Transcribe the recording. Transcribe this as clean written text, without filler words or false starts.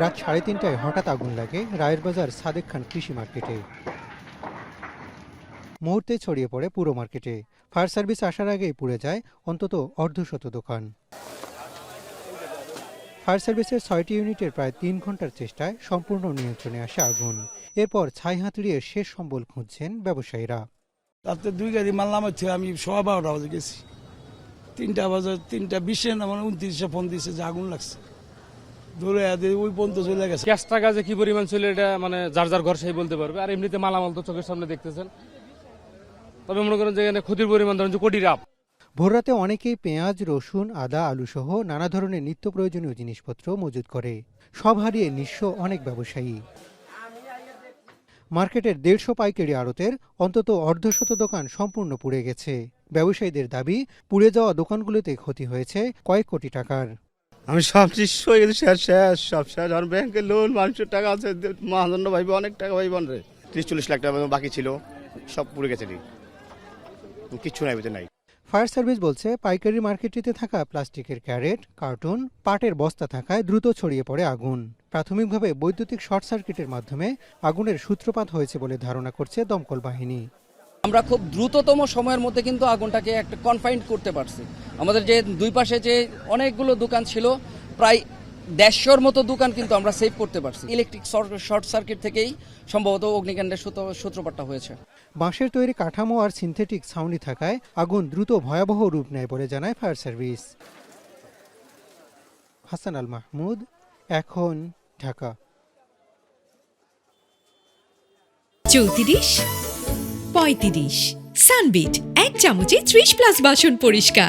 রাত 3:30টায় হঠাৎ আগুন লাগে রায়ের বাজার সাদেক খান কৃষি মার্কেটে। মুহূর্তে ছড়িয়ে পড়ে পুরো মার্কেটে। ফায়ার সার্ভিস আসার আগেই পুড়ে যায় অন্তত অর্ধশত দোকান। ফায়ার সার্ভিসের 6টি ইউনিটের প্রায় 3 ঘন্টার চেষ্টায় সম্পূর্ণ নিয়ন্ত্রণে আসে আগুন। এরপর ছাই হাতুড়িয়ে শেষ সম্বল খুঁজছেন ব্যবসায়ীরা। রাতে 2 গাড়ি মাল নামাচ্ছে, আমি 12:15 বাজে গেছি। 3:20 মানে 29 ফোন দিয়েছে যে আগুন লাগছে, ধরে ওই পর্যন্ত চলে গেছে। ক্যাশ টাকা যে কি পরিমাণ ছিল এটা মানে যার যার ঘর সেই বলতে পারবে। আর এমনিতে মালামাল তো চোখের সামনে দেখতেছেন। তবে মনে করেন যে এখানে ক্ষতির পরিমাণ ধরেন যে কোটি টাকা। ভোররাতে অনেকেই পেঁয়াজ, রসুন, আদা, আলু সহ নানা ধরনের নিত্য প্রয়োজনীয় জিনিসপত্র মজুত করে। সব হারিয়ে নিঃস্ব অনেক ব্যবসায়ী। মার্কেটের 150 পাইকারি আড়তের অন্তত অর্ধশত দোকান সম্পূর্ণ পুড়ে গেছে। ব্যবসায়ীদের দাবি, পুড়ে যাওয়া দোকানগুলোতে ক্ষতি হয়েছে কয়েক কোটি টাকার। আমি সব নিঃস্ব হয়ে গেছি, শেষ সব শেষ। আর ব্যাংকের লোন, মানুষের টাকা আছে, মহাজন্য ভাইবে অনেক টাকা ভাইবান রে, 30-40 লাখ টাকা বাকি ছিল, সব পুড়ে গেছে, কিচ্ছু নাই, বেঁচে নাই। ফায়ার সার্ভিস বলছে, পাইকারি মার্কেটটিতে থাকা প্লাস্টিকের ক্যারেট, কার্টুন, পাটের বস্তা থাকায় দ্রুত ছড়িয়ে পড়ে আগুন। প্রাথমিকভাবে বৈদ্যুতিক শর্ট সার্কিটের মাধ্যমে আগুনের সূত্রপাত হয়েছে বলে ধারণা করছে দমকল বাহিনী। আমরা খুব দ্রুততম সময়ের মধ্যে কিন্তু আগুনটাকে একটা কনফাইন্ড করতে পারছি। আমাদের যে দুই পাশে যে অনেকগুলো দোকান ছিল, প্রায় 150 মতো দোকান কিন্তু আমরা সেভ করতে পারছি। ইলেকট্রিক শর্ট সার্কিট থেকেই সম্ভবত অগ্নিকাণ্ডের সূত্রপাতটা হয়েছে। বাঁশের তৈরি কাঠামো আর সিনথেটিক ছাউনি থাকায় আগুন দ্রুত ভয়াবহ রূপ নেয় বলে জানায় ফায়ার সার্ভিস। হাসান আল মাহমুদ, এখন, ঢাকা। 34, 35 সানবিট 1 চামচে 30+ বাসন পরিষ্কার।